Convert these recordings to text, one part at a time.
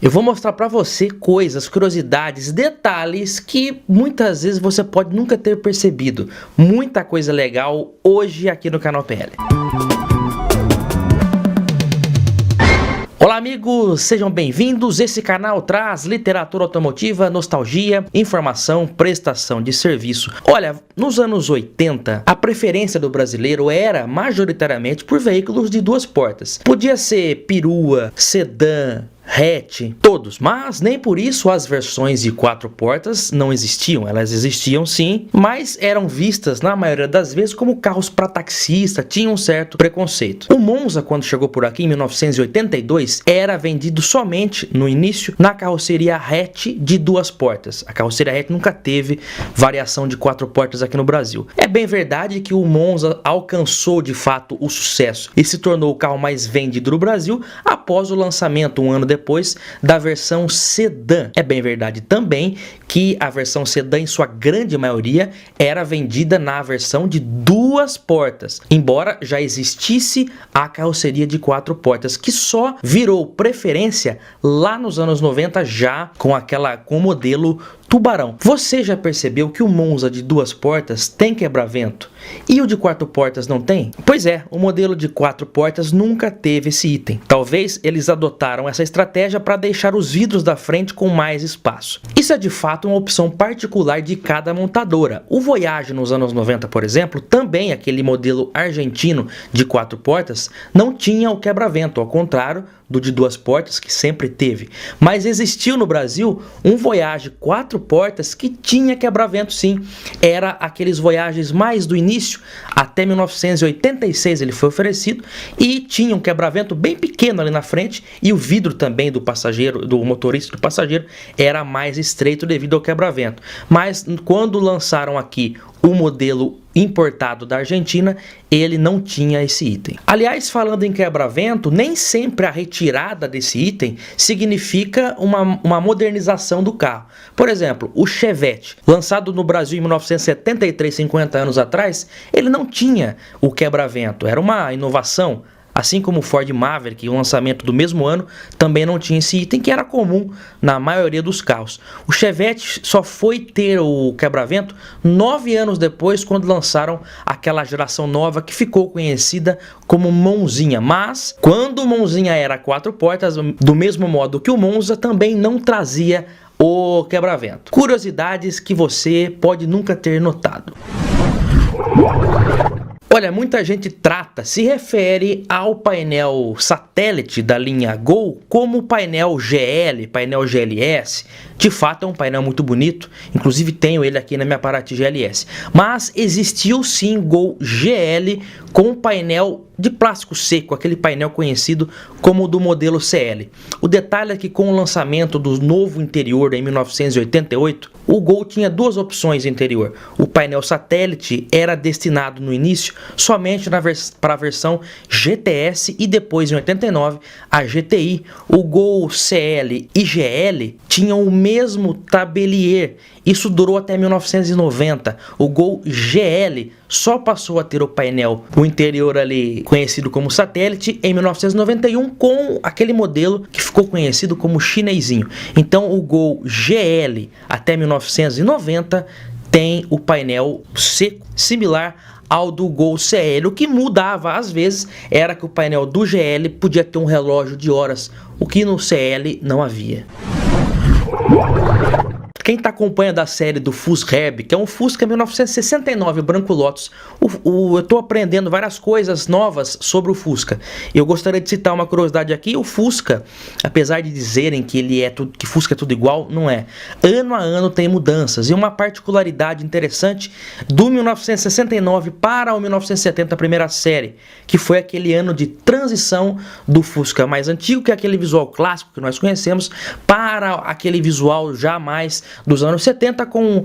Eu vou mostrar para você coisas, curiosidades, detalhes que muitas vezes você pode nunca ter percebido. Muita coisa legal hoje aqui no canal PL. Olá amigos, sejam bem-vindos. Esse canal traz literatura automotiva, nostalgia, informação, prestação de serviço. Olha, nos anos 80, a preferência do brasileiro era majoritariamente por veículos de duas portas. Podia ser perua, sedã, hatch, todos, mas nem por isso as versões de quatro portas não existiam. Elas existiam sim, mas eram vistas na maioria das vezes como carros para taxista, tinham um certo preconceito. O Monza, quando chegou por aqui em 1982, era vendido somente no início na carroceria hatch de duas portas. A carroceria hatch nunca teve variação de quatro portas aqui no Brasil. É bem verdade que o Monza alcançou de fato o sucesso e se tornou o carro mais vendido do Brasil após o lançamento, um ano depois, da versão sedã. É bem verdade também que a versão sedã, em sua grande maioria, era vendida na versão de duas portas, embora já existisse a carroceria de quatro portas, que só virou preferência lá nos anos 90, já com o modelo Tubarão. Você já percebeu que o Monza de duas portas tem quebra-vento e o de quatro portas não tem? Pois é, o modelo de quatro portas nunca teve esse item. Talvez eles adotaram essa estratégia para deixar os vidros da frente com mais espaço. Isso é de fato uma opção particular de cada montadora. O Voyage nos anos 90, por exemplo, também aquele modelo argentino de quatro portas, não tinha o quebra-vento, ao contrário do de duas portas, que sempre teve. Mas existiu no Brasil um Voyage quatro portas que tinha quebra-vento sim. Era aqueles Voyages mais do início, até 1986 ele foi oferecido, e tinha um quebra-vento bem pequeno ali na frente, e o vidro também do passageiro, do motorista e do passageiro, era mais estreito devido ao quebra-vento. Mas quando lançaram aqui o modelo importado da Argentina, ele não tinha esse item. Aliás, falando em quebra-vento, nem sempre a retirada desse item significa uma modernização do carro. Por exemplo, o Chevette, lançado no Brasil em 1973, 50 anos atrás, ele não tinha o quebra-vento, era uma inovação. Assim como o Ford Maverick, o lançamento do mesmo ano, também não tinha esse item, que era comum na maioria dos carros. O Chevette só foi ter o quebra-vento 9 anos depois, quando lançaram aquela geração nova que ficou conhecida como Monzinha. Mas, quando o Monzinha era quatro portas, do mesmo modo que o Monza, também não trazia o quebra-vento. Curiosidades que você pode nunca ter notado. Olha, muita gente se refere ao painel satélite da linha Gol como painel GL, painel GLS. De fato é um painel muito bonito, inclusive tenho ele aqui na minha Paraty GLS. Mas existiu sim Gol GL com painel de plástico seco, aquele painel conhecido como o do modelo CL. O detalhe é que com o lançamento do novo interior em 1988, o Gol tinha duas opções interior. O painel satélite era destinado no início somente para a versão GTS e depois em 89 a GTI. O Gol CL e GL tinham o mesmo tabelier. Isso durou até 1990. O Gol GL só passou a ter o painel, o interior ali conhecido como satélite, em 1991 com aquele modelo que ficou conhecido como chinesinho. Então o Gol GL até 1990 tem o painel seco, similar ao do Gol CL. O que mudava às vezes era que o painel do GL podia ter um relógio de horas, o que no CL não havia. Quem está acompanhando a série do Fusca Herb, que é um Fusca 1969 branco Lotus, eu estou aprendendo várias coisas novas sobre o Fusca. Eu gostaria de citar uma curiosidade aqui. O Fusca, apesar de dizerem que que Fusca é tudo igual, não é. Ano a ano tem mudanças, e uma particularidade interessante do 1969 para o 1970, a primeira série, que foi aquele ano de transição do Fusca mais antigo, que é aquele visual clássico que nós conhecemos, para aquele visual já mais dos anos 70, com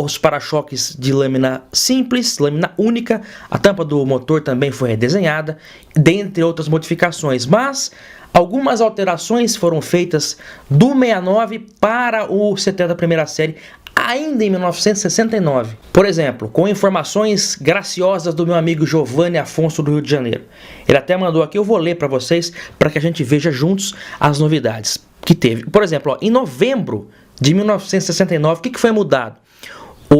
os para-choques de lâmina simples, lâmina única. A tampa do motor também foi redesenhada, dentre outras modificações, mas algumas alterações foram feitas do 69 para o 70 primeira série, ainda em 1969. Por exemplo, com informações graciosas do meu amigo Giovanni Afonso do Rio de Janeiro. Ele até mandou aqui, eu vou ler para vocês, para que a gente veja juntos as novidades. que teve. Por exemplo, ó, em novembro de 1969, o que foi mudado?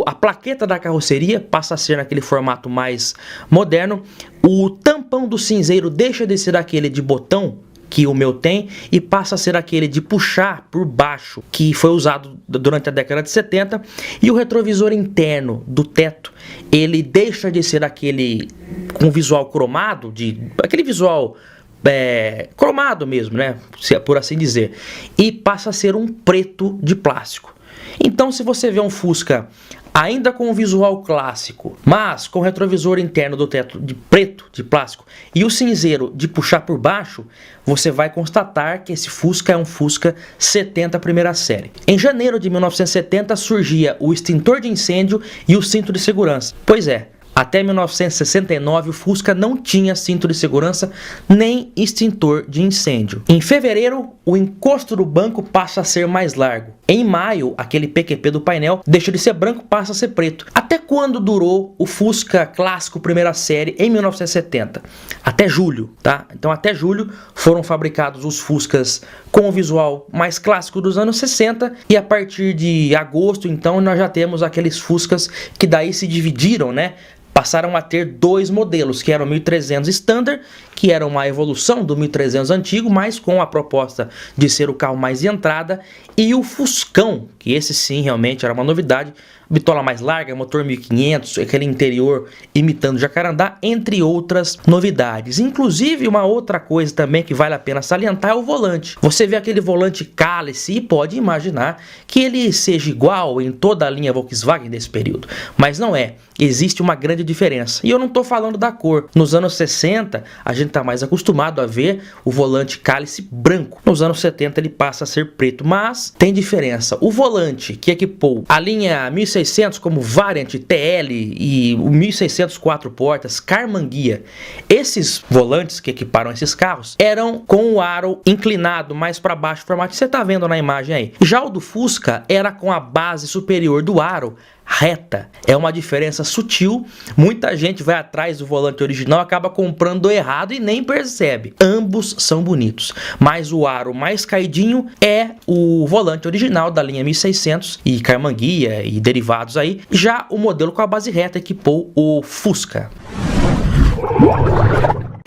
A plaqueta da carroceria passa a ser naquele formato mais moderno, o tampão do cinzeiro deixa de ser aquele de botão, que o meu tem, e passa a ser aquele de puxar por baixo, que foi usado durante a década de 70, e o retrovisor interno do teto, ele deixa de ser aquele com visual cromado, aquele visual cromado mesmo, né, por assim dizer, e passa a ser um preto de plástico. Então, se você vê um Fusca ainda com o visual clássico, mas com o retrovisor interno do teto de preto, de plástico, e o cinzeiro de puxar por baixo, você vai constatar que esse Fusca é um Fusca 70 primeira série. Em janeiro de 1970 surgia o extintor de incêndio e o cinto de segurança. Pois é, até 1969 o Fusca não tinha cinto de segurança nem extintor de incêndio. Em fevereiro, o encosto do banco passa a ser mais largo. Em maio, aquele PQP do painel deixa de ser branco, passa a ser preto. Até quando durou o Fusca clássico primeira série em 1970? Até julho, tá? Então até julho foram fabricados os Fuscas com o visual mais clássico dos anos 60 e a partir de agosto, então, nós já temos aqueles Fuscas que daí se dividiram, né? Passaram a ter dois modelos, que eram o 1300 Standard, que era uma evolução do 1300 antigo, mas com a proposta de ser o carro mais de entrada, e o Fuscão, que esse sim realmente era uma novidade, bitola mais larga, motor 1500, aquele interior imitando jacarandá, entre outras novidades. Inclusive, uma outra coisa também que vale a pena salientar é o volante. Você vê aquele volante cálice e pode imaginar que ele seja igual em toda a linha Volkswagen desse período, mas não é. Existe uma grande diferença. E eu não estou falando da cor. Nos anos 60, a gente está mais acostumado a ver o volante cálice branco. Nos anos 70, ele passa a ser preto, mas tem diferença. O volante que equipou a linha 1600 como Variant, TL e o 1600 4 portas, Carmanguia, esses volantes que equiparam esses carros eram com o aro inclinado mais para baixo, formato que você está vendo na imagem aí. Já o do Fusca era com a base superior do aro reta. É uma diferença sutil. Muita gente vai atrás do volante original, acaba comprando errado e nem percebe. Ambos são bonitos, mas o aro mais caidinho é o volante original da linha 1600 e Carmanguia e derivados aí. Já o modelo com a base reta equipou o Fusca.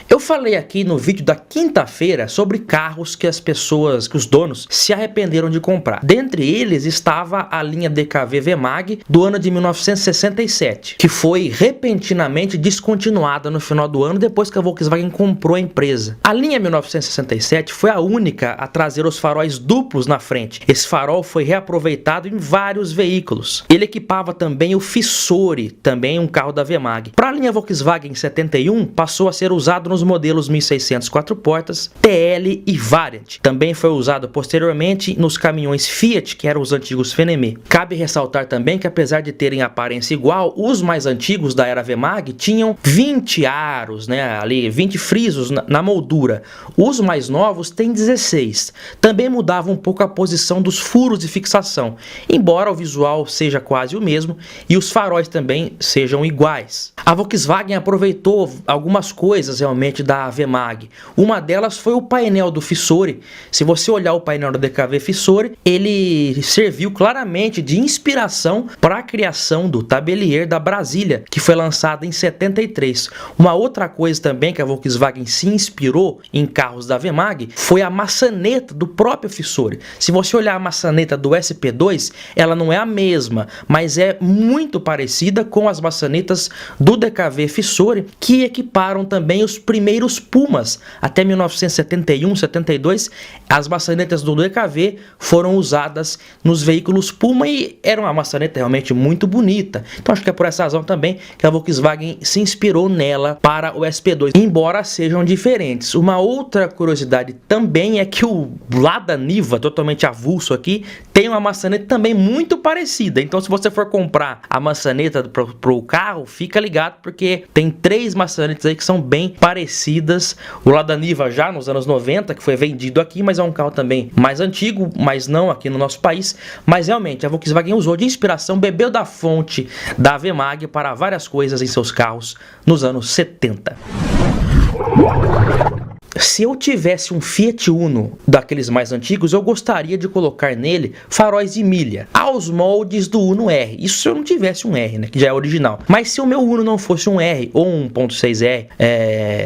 Eu falei aqui no vídeo da quinta-feira sobre carros que os donos se arrependeram de comprar. Dentre eles estava a linha DKV VMAG do ano de 1967, que foi repentinamente descontinuada no final do ano depois que a Volkswagen comprou a empresa. A linha 1967 foi a única a trazer os faróis duplos na frente. Esse farol foi reaproveitado em vários veículos. Ele equipava também o Fissore, também um carro da VMAG. Para a linha Volkswagen 71, passou a ser usado nos modelos 1600 4 portas, TL e Variant. Também foi usado posteriormente nos caminhões Fiat, que eram os antigos Fenemé. Cabe ressaltar também que apesar de terem aparência igual, os mais antigos da era VMAG tinham 20 aros, né, ali 20 frisos na moldura. Os mais novos têm 16. Também mudava um pouco a posição dos furos de fixação, embora o visual seja quase o mesmo e os faróis também sejam iguais. A Volkswagen aproveitou algumas coisas realmente da VMAG. Uma delas foi o painel do Fissore. Se você olhar o painel do DKV Fissore, ele serviu claramente de inspiração para a criação do Tabelier da Brasília, que foi lançado em 73. Uma outra coisa também que a Volkswagen se inspirou em carros da VMAG foi a maçaneta do próprio Fissore. Se você olhar a maçaneta do SP2, ela não é a mesma, mas é muito parecida com as maçanetas do DKV Fissore, que equiparam também os primeiros Pumas. Até 1971, 72, as maçanetas do DKV foram usadas nos veículos Puma e era uma maçaneta realmente muito bonita. Então acho que é por essa razão também que a Volkswagen se inspirou nela para o SP2, embora sejam diferentes. Uma outra curiosidade também é que o Lada Niva, totalmente avulso aqui, tem uma maçaneta também muito parecida. Então se você for comprar a maçaneta para o carro, fica ligado porque tem 3 maçanetas aí que são bem parecidas. O Lada Niva já nos anos 90, que foi vendido aqui, mas é um carro também mais antigo, mas não aqui no nosso país. Mas realmente a Volkswagen usou de inspiração, bebeu da fonte da VMAG para várias coisas em seus carros nos anos 70. Se eu tivesse um Fiat Uno daqueles mais antigos, eu gostaria de colocar nele faróis de milha, aos moldes do Uno R. Isso se eu não tivesse um R, né, que já é original. Mas se o meu Uno não fosse um R ou um 1.6R,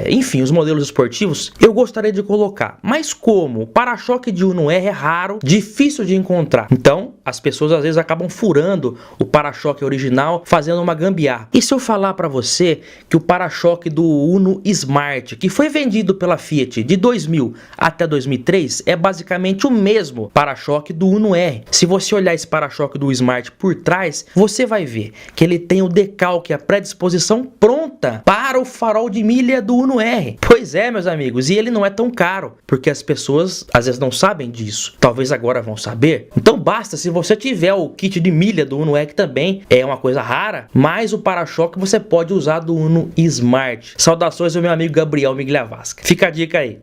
enfim, os modelos esportivos, eu gostaria de colocar. Mas como o para-choque de Uno R é raro, difícil de encontrar, então as pessoas às vezes acabam furando o para-choque original, fazendo uma gambiarra. E se eu falar para você que o para-choque do Uno Smart, que foi vendido pela Fiat de 2000 até 2003, é basicamente o mesmo para-choque do Uno R. Se você olhar esse para-choque do Smart por trás, você vai ver que ele tem o decalque, a predisposição pronta para o farol de milha do Uno R. Pois é, meus amigos, e ele não é tão caro, porque as pessoas às vezes não sabem disso. Talvez agora vão saber. Então basta, se você tiver o kit de milha do Uno R, que também é uma coisa rara, mas o para-choque você pode usar do Uno Smart. Saudações ao meu amigo Gabriel Migliavasca. Fica a dica aí.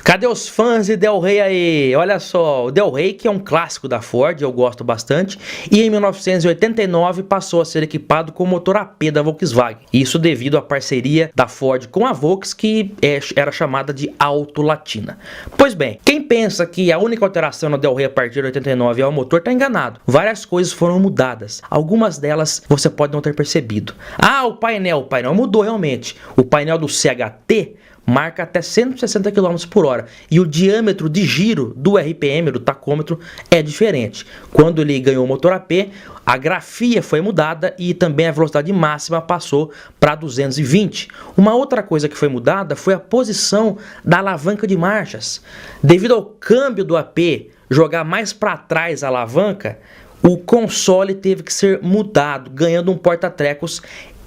Cadê os fãs de Del Rey aí? Olha só, o Del Rey, que é um clássico da Ford, eu gosto bastante, e em 1989 passou a ser equipado com o motor AP da Volkswagen. Isso devido à parceria da Ford com a Volks, que era chamada de Auto Latina. Pois bem, quem pensa que a única alteração no Del Rey a partir de 89 é o motor, está enganado. Várias coisas foram mudadas, algumas delas você pode não ter percebido. Ah, o painel mudou realmente. O painel do CHT marca até 160 km por hora e o diâmetro de giro do RPM, do tacômetro, é diferente. Quando ele ganhou o motor AP, a grafia foi mudada e também a velocidade máxima passou para 220. Uma outra coisa que foi mudada foi a posição da alavanca de marchas. Devido ao câmbio do AP jogar mais para trás a alavanca, o console teve que ser mudado, ganhando um porta-trecos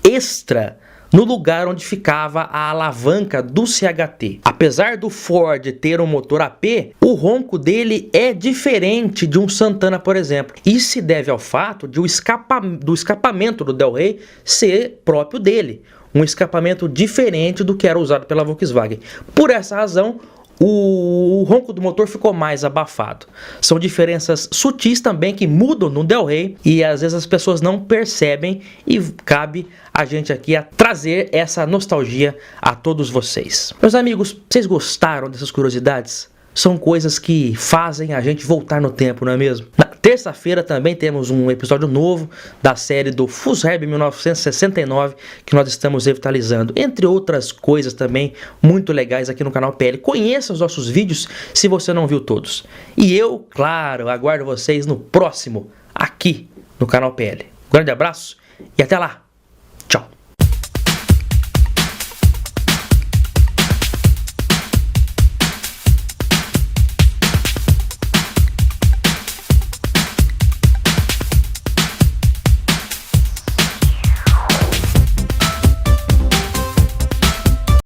extra no lugar onde ficava a alavanca do CHT. Apesar do Ford ter um motor AP, o ronco dele é diferente de um Santana, por exemplo. Isso se deve ao fato de do escapamento do Del Rey ser próprio dele. Um escapamento diferente do que era usado pela Volkswagen. Por essa razão, o ronco do motor ficou mais abafado. São diferenças sutis também que mudam no Del Rey e às vezes as pessoas não percebem, e cabe a gente aqui a trazer essa nostalgia a todos vocês. Meus amigos, vocês gostaram dessas curiosidades? São coisas que fazem a gente voltar no tempo, não é mesmo? Na terça-feira também temos um episódio novo da série do Fusherb 1969 que nós estamos revitalizando, entre outras coisas também muito legais aqui no canal PL. Conheça os nossos vídeos se você não viu todos. E eu, claro, aguardo vocês no próximo aqui no canal PL. Um grande abraço e até lá!